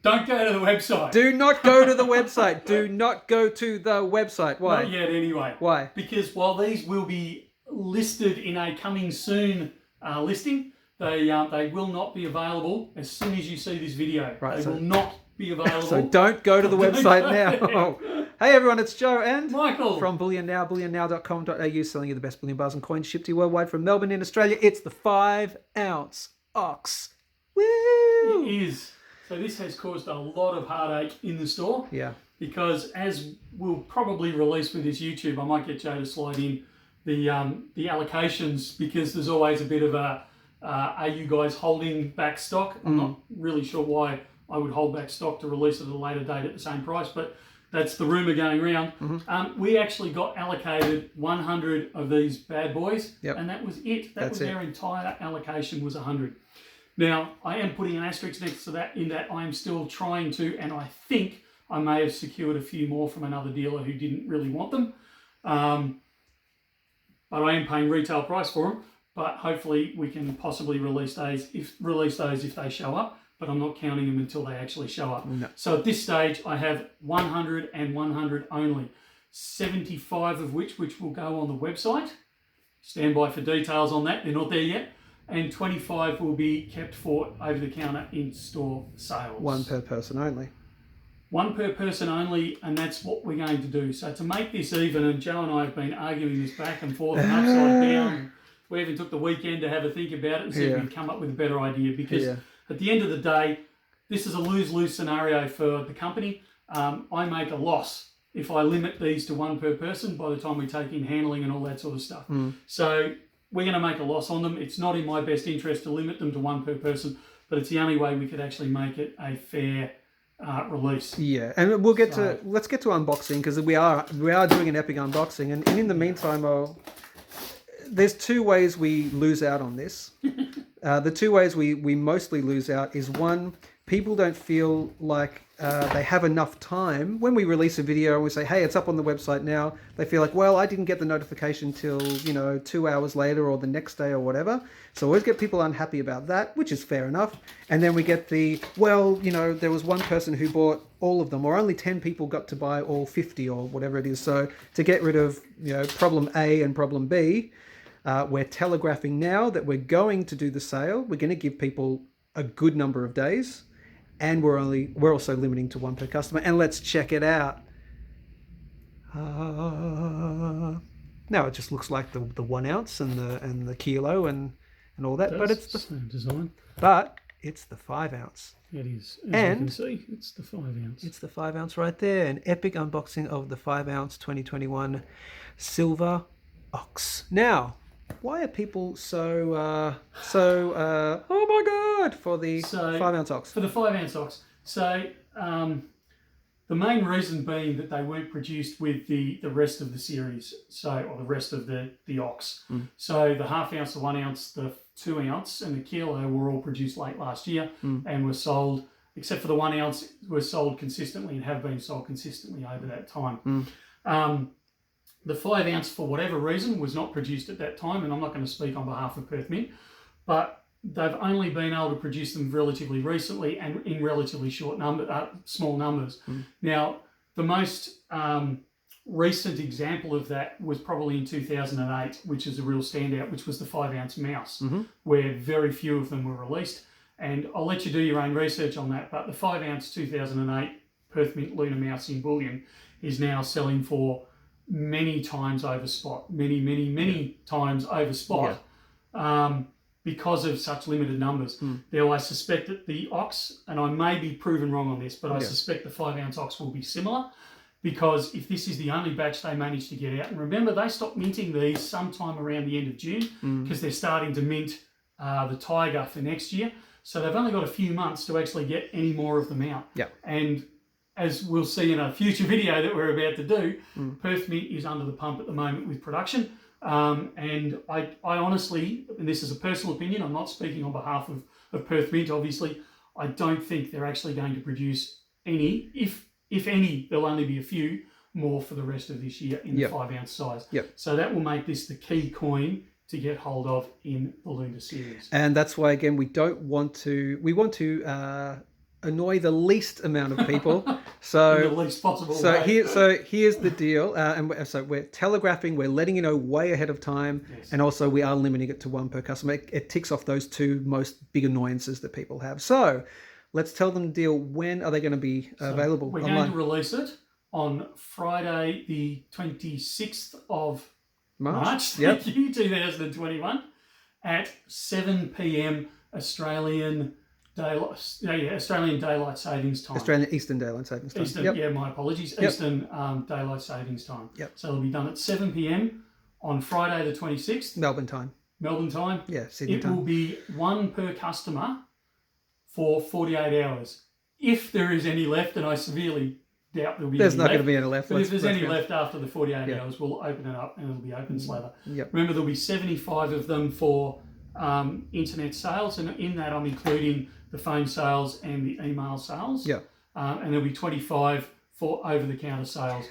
Don't go to the website. Do not go to the website. Do not go to the website. Why? Not yet, anyway. Why? Because while these will be listed in a coming soon listing, they will not be available as soon as you see this video. Right, They will not be available. So don't go to the website now. Hey everyone, it's Joe and Michael from Bullion Now, bullionnow.com.au, selling you the best bullion bars and coins shipped to you worldwide from Melbourne in Australia. It's the 5-ounce ox. Woo! It is. So this has caused a lot of heartache in the store. Yeah. Because as we'll probably release with this YouTube, I might get Joe to slide in the allocations, because there's always a bit of a, are you guys holding back stock? I'm not really sure why I would hold back stock to release it at a later date at the same price, but that's the rumour going around. We actually got allocated 100 of these bad boys, and that was it. That's their entire allocation was 100. Now, I am putting an asterisk next to that, in that I am still trying to, and I think I may have secured a few more from another dealer who didn't really want them. But I am paying retail price for them. But hopefully we can possibly release those if they show up. But I'm not counting them until they actually show up. No. So at this stage, I have 100 and 100 only. 75 of which will go on the website. Stand by for details on that. They're not there yet. And 25 will be kept for over-the-counter in-store sales. One per person only. One per person only, and that's what we're going to do. So to make this even, and Joe and I have been arguing this back and forth and upside down. We even took the weekend to have a think about it and see if we can come up with a better idea. Because at the end of the day, this is a lose-lose scenario for the company. I make a loss if I limit these to one per person by the time we take in handling and all that sort of stuff. So we're going to make a loss on them. It's not in my best interest to limit them to one per person, but it's the only way we could actually make it a fair release. Yeah, and we'll get to, let's get to unboxing, because we are doing an epic unboxing, and in the meantime, there's two ways we lose out on this. The two ways we mostly lose out is, one, people don't feel like they have enough time. When we release a video and we say, hey, it's up on the website now, they feel like, well, I didn't get the notification till, 2 hours later or the next day or whatever. So always get people unhappy about that, which is fair enough. And then we get the, well, there was one person who bought all of them, or only 10 people got to buy all 50 or whatever it is. So to get rid of, problem A and problem B, we're telegraphing now that we're going to do the sale. We're going to give people a good number of days. And we're also limiting to one per customer. And let's check it out. Now it just looks like the 1 ounce and the kilo and all that. But it's the same design. But it's the 5 ounce. It is. As you can see, it's the 5 ounce. It's the 5 ounce right there. An epic unboxing of the 5 ounce 2021 Silver Ox. Now, why are people so oh my god, for the 5 ounce ox? For the 5 ounce ox. So the main reason being that they weren't produced with the rest of the series, or the rest of the ox. So the half ounce, the 1 ounce, the 2 ounce, and the kilo were all produced late last year and were sold, except for the 1 ounce, were sold consistently and have been sold consistently over that time. The 5 ounce, for whatever reason, was not produced at that time, and I'm not going to speak on behalf of Perth Mint, but they've only been able to produce them relatively recently and in relatively small numbers. Now, the most recent example of that was probably in 2008, which is a real standout, which was the 5 ounce mouse, where very few of them were released. And I'll let you do your own research on that, but the 5 ounce 2008 Perth Mint Lunar Mouse in bullion is now selling for many times over spot, many times over spot, because of such limited numbers. Now, I suspect that the ox, and I may be proven wrong on this, but I suspect the 5 ounce ox will be similar, because if this is the only batch they managed to get out, and remember, they stopped minting these sometime around the end of June, because they're starting to mint the Tiger for next year. So they've only got a few months to actually get any more of them out. And as we'll see in a future video that we're about to do, Perth Mint is under the pump at the moment with production. And I honestly, and this is a personal opinion, I'm not speaking on behalf of Perth Mint, obviously, I don't think they're actually going to produce any. If any, there'll only be a few more for the rest of this year in the 5 ounce size. So that will make this the key coin to get hold of in the Lunar series. And that's why, again, we want to annoy the least amount of people. In So the least possible way. here's the deal, so we're telegraphing, we're letting you know way ahead of time, Yes. and also we are limiting it to one per customer. It ticks off those two most big annoyances that people have. So let's tell them the deal. When are they going to be available We're online? going to release it on Friday, the 26th of March. Yep. Thank you, 2021, at 7 p.m. Australian Daylight Savings Time. Australian Eastern Daylight Savings Time. Eastern, Yep. yeah, my apologies. Yep. Eastern Daylight Savings Time. Yep. So it'll be done at 7 p.m. on Friday the 26th, Melbourne time. Melbourne time. Yeah, Sydney It time. will be one per customer for 48 hours. If there is any left, and I severely doubt there'll be There's any not left. going to be any left. But if there's any be honest. left after the 48 Yeah. hours, we'll open it up and it'll be open slather. Yep. Remember, there'll be 75 of them for internet sales, and in that I'm including the phone sales and the email sales. Yeah. And there'll be 25 for over-the-counter sales.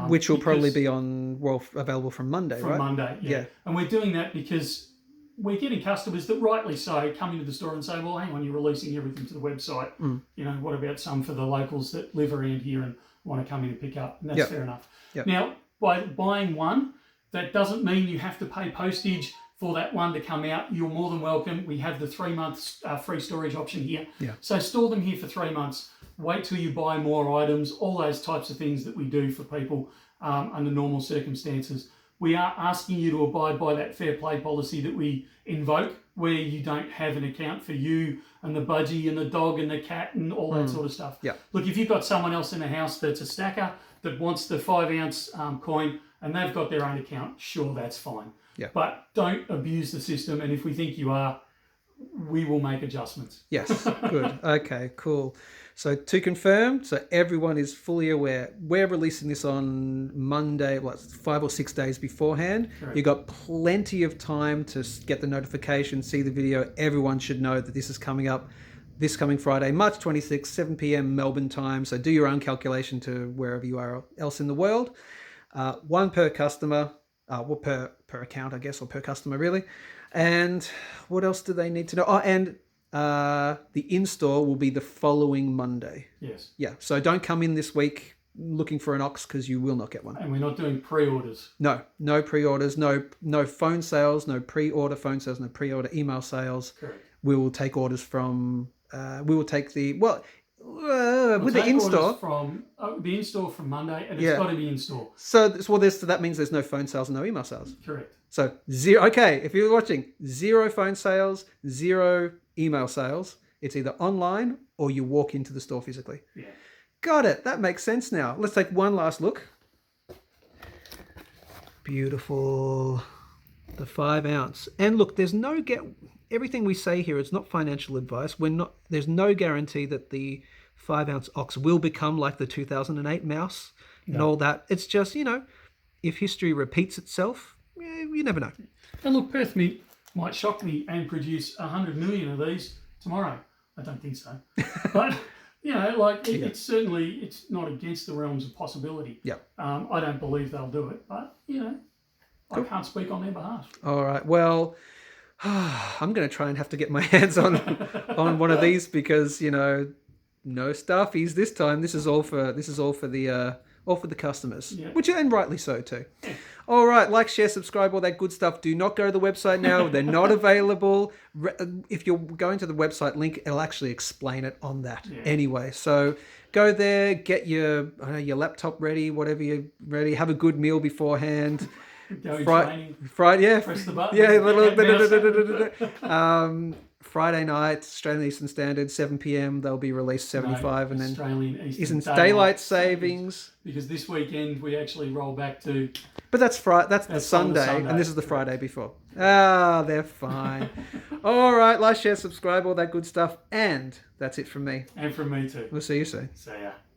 Which will probably because- be available from Monday, from right? Monday, yeah. Yeah. And we're doing that because we're getting customers that rightly so come into the store and say, well, hang on, you're releasing everything to the website. You know, what about some for the locals that live around here and want to come in and pick up? And that's Yep. fair enough. Yep. Now, by buying one, that doesn't mean you have to pay postage for that one to come out. You're more than welcome. We have the 3 months free storage option here. Yeah. So store them here for 3 months. Wait till you buy more items, all those types of things that we do for people under normal circumstances. We are asking you to abide by that fair play policy that we invoke, where you don't have an account for you and the budgie and the dog and the cat and all that sort of stuff. Yeah. Look, if you've got someone else in the house that's a stacker that wants the 5-ounce coin and they've got their own account, sure, that's fine. Yeah. But don't abuse the system, and if we think you are, we will make adjustments. Yes, good. Okay, cool. So to confirm, so everyone is fully aware, we're releasing this on Monday, 5 or 6 days beforehand. Correct. You've got plenty of time to get the notification, see the video. Everyone should know that this is coming up this coming Friday, March 26th, 7 p.m. Melbourne time. So do your own calculation to wherever you are else in the world. One per customer, well, per account, I guess, or per customer, really. And what else do they need to know? Oh, and the in-store will be the following Monday. Yes. Yeah, so don't come in this week looking for an ox because you will not get one. And we're not doing pre-orders. No pre-orders, no phone sales, no pre-order phone sales, no pre-order email sales. Correct. We will take orders from, with the Take in-store. orders from the in-store from Monday, and it's Yeah. got to be in-store. So that means there's no phone sales and no email sales. Correct. So zero. Okay, if you're watching, 0 phone sales, 0 email sales. It's either online or you walk into the store physically. Yeah. Got it. That makes sense now. Let's take one last look. Beautiful. The 5-ounce. And look, there's no everything we say here is not financial advice. There's no guarantee that the 5-ounce ox will become like the 2008 mouse and all that. It's just, if history repeats itself, you never know. And look, Perth Mint might shock me and produce 100 million of these tomorrow. I don't think so. But, it's certainly, it's not against the realms of possibility. Yeah. I don't believe they'll do it, but, I can't speak on their behalf. All right. Well, I'm going to try and have to get my hands on one of these because, no stuffies this time. This is all for the customers, Yeah. which, and rightly so too. All right, like, share, subscribe, all that good stuff. Do not go to the website now. They're not available. If you're going to the website link, it'll actually explain it on that anyway. So go there, get your laptop ready, whatever you're ready. Have a good meal beforehand. Go in training. Friday, yeah. Press the button. Yeah, Friday night, Australian Eastern Standard, 7 p.m. They'll be released 75, and then Australian isn't daylight savings. Because this weekend we actually roll back to. But that's the on Sunday, the Sunday. and this is the Friday before. They're fine. All right, like, share, subscribe, all that good stuff, and that's it from me. And from me too. We'll see you soon. So yeah.